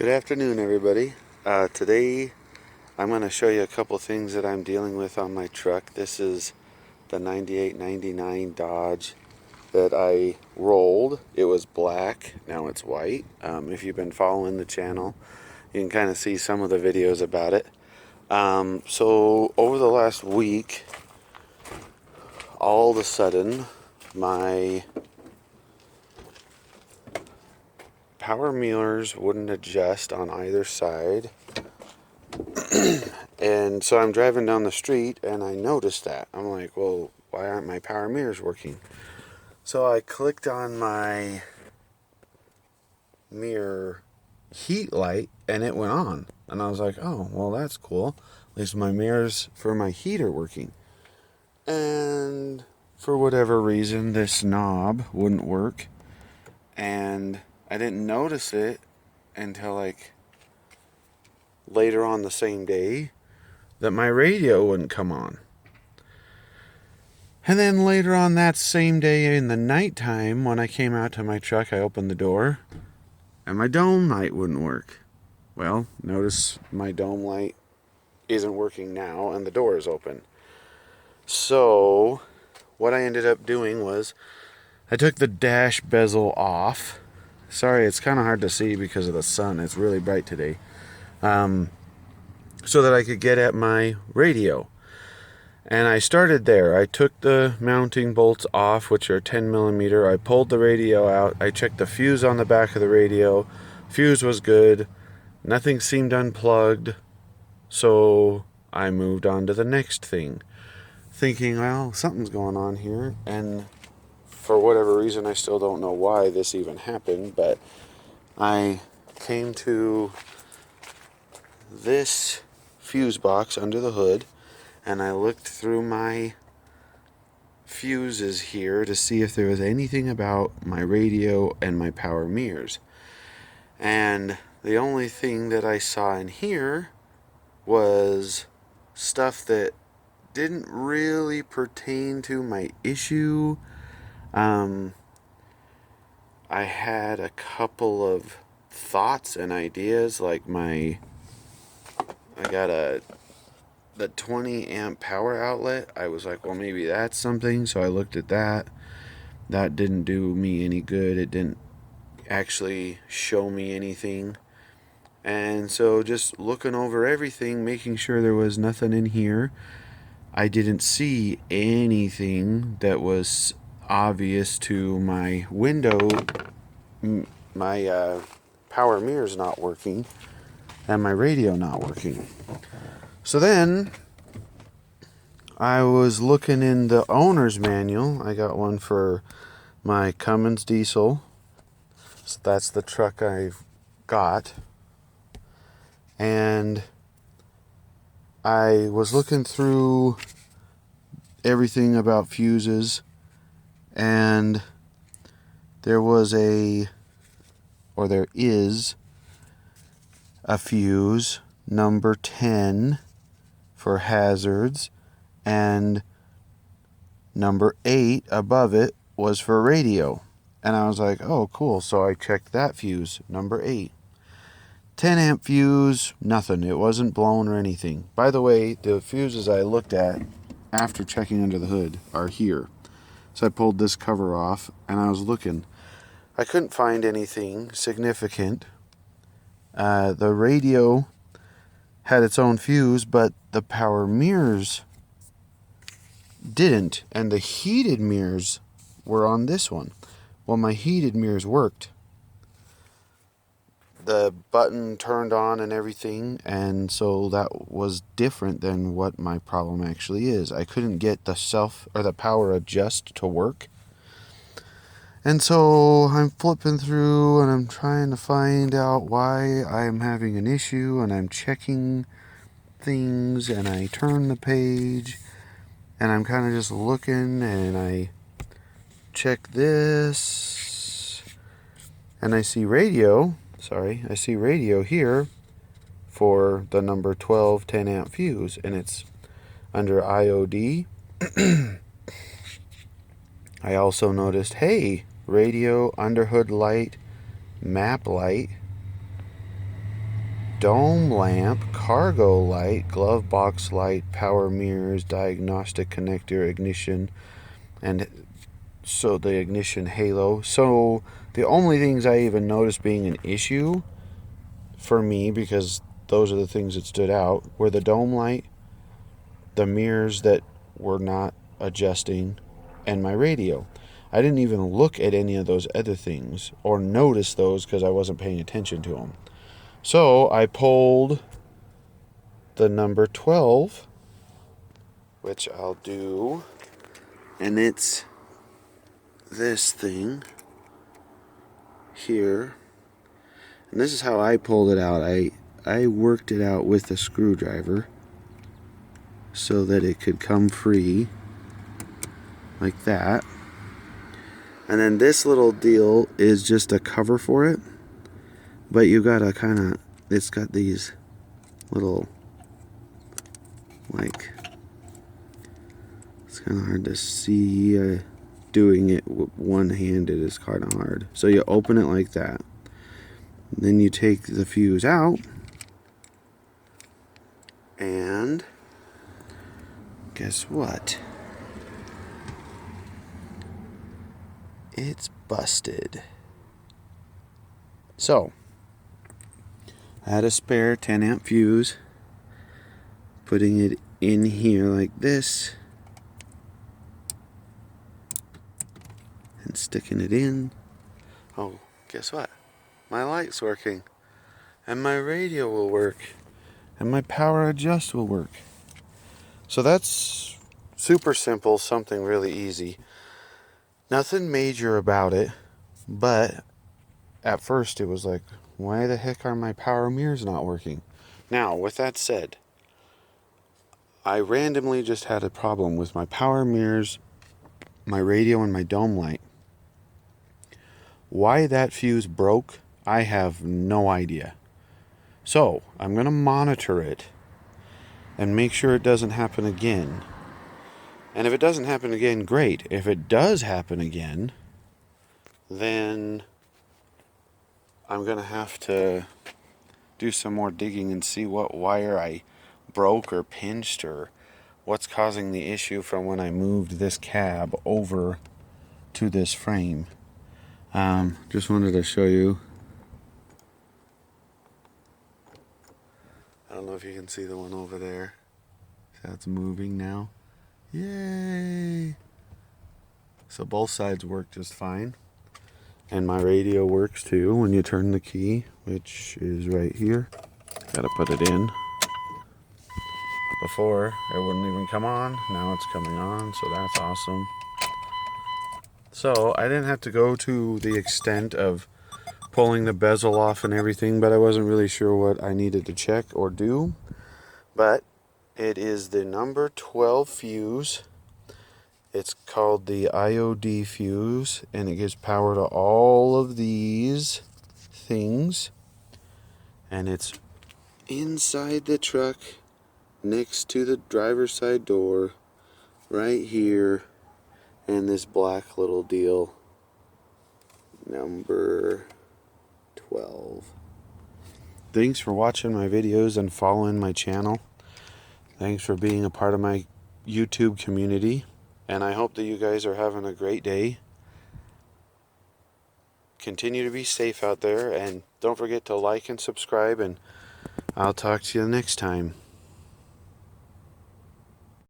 Good afternoon, everybody. Today I'm going to show you a couple things that I'm dealing with on my truck. This is the 9899 Dodge that I rolled. It was black, now it's white. If you've been following the channel, you can kind of see some of the videos about it. So over the last week, all of a sudden, my power mirrors wouldn't adjust on either side. And so I'm driving down the street and I noticed that. I'm like, well, why aren't my power mirrors working? So I clicked on my mirror heat light and it went on. And I was like, oh, well, that's cool. At least my mirrors for my heat are working. And for whatever reason, this knob wouldn't work. And I didn't notice it until like later on the same day that my radio wouldn't come on. And then later on that same day in the nighttime, when I came out to my truck, I opened the door and my dome light wouldn't work. Well, notice my dome light isn't working now and the door is open. So what I ended up doing was I took the dash bezel off. Sorry, it's kind of hard to see because of the sun. It's really bright today. So that I could get at my radio. And I started there. I took the mounting bolts off, which are 10 millimeter. I pulled the radio out. I checked the fuse on the back of the radio. Fuse was good. Nothing seemed unplugged. So I moved on to the next thing, thinking, well, something's going on here. And for whatever reason, I still don't know why this even happened, but I came to this fuse box under the hood, and I looked through my fuses here to see if there was anything about my radio and my power mirrors. And the only thing that I saw in here was stuff that didn't really pertain to my issue. I had a couple of thoughts and ideas, like I got the 20 amp power outlet. I was like, well, maybe that's something. So I looked at that. That didn't do me any good. It didn't actually show me anything. And so just looking over everything, making sure there was nothing in here, I didn't see anything that was obvious to my window, my power mirrors not working, and my radio not working. So then I was looking in the owner's manual. I got one for my Cummins diesel. So that's the truck I've got. And I was looking through everything about fuses, and there is a fuse number 10 for hazards, and number 8 above it was for radio. And I was like, oh, cool. So I checked that fuse, number 8. 10 amp fuse, nothing. It wasn't blown or anything. By the way, the fuses I looked at after checking under the hood are here. So I pulled this cover off and I was looking. I couldn't find anything significant. The radio had its own fuse, but the power mirrors didn't. And the heated mirrors were on this one. Well, my heated mirrors worked. The button turned on and everything, and so that was different than what my problem actually is. I couldn't get the power adjust to work. And so I'm flipping through and I'm trying to find out why I'm having an issue, and I'm checking things, and I turn the page and I'm kind of just looking, and I check this and I see radio here for the number 12 10 amp fuse, and it's under IOD. I also noticed, hey, radio, underhood light, map light. dome lamp, cargo light, glove box light, power mirrors, diagnostic connector, ignition, and so the ignition halo. So the only things I even noticed being an issue for me, because those are the things that stood out, were the dome light, the mirrors that were not adjusting, and my radio. I didn't even look at any of those other things or notice those because I wasn't paying attention to them. So I pulled the number 12, which I'll do, and it's this thing here. And this is how I pulled it out. I worked it out with a screwdriver so that it could come free like that. And then this little deal is just a cover for it, but you gotta kind of, it's got these little, like, it's kind of hard to see. Doing it one-handed is kind of hard. So you open it like that. Then you take the fuse out, and guess what? It's busted. So I had a spare 10 amp fuse, putting it in here like this and sticking it in. Oh, guess what? My light's working, and my radio will work, and my power adjust will work. So that's super simple, something really easy. Nothing major about it, but at first it was like, why the heck are my power mirrors not working? Now, with that said, I randomly just had a problem with my power mirrors, my radio, and my dome light. Why that fuse broke, I have no idea. So, I'm going to monitor it and make sure it doesn't happen again. And if it doesn't happen again, great. If it does happen again, then I'm going to have to do some more digging and see what wire I broke or pinched or what's causing the issue from when I moved this cab over to this frame. Just wanted to show you. I don't know if you can see the one over there. That's moving now. Yay! So both sides work just fine. And my radio works too when you turn the key, which is right here. Gotta put it in. Before, it wouldn't even come on. Now it's coming on, so that's awesome. So I didn't have to go to the extent of pulling the bezel off and everything, but I wasn't really sure what I needed to check or do. But it is the number 12 fuse. It's called the IOD fuse, and it gives power to all of these things. And it's inside the truck, next to the driver's side door, right here, and this black little deal, number 12. Thanks for watching my videos and following my channel. Thanks for being a part of my YouTube community. And I hope that you guys are having a great day. Continue to be safe out there. And don't forget to like and subscribe. And I'll talk to you next time.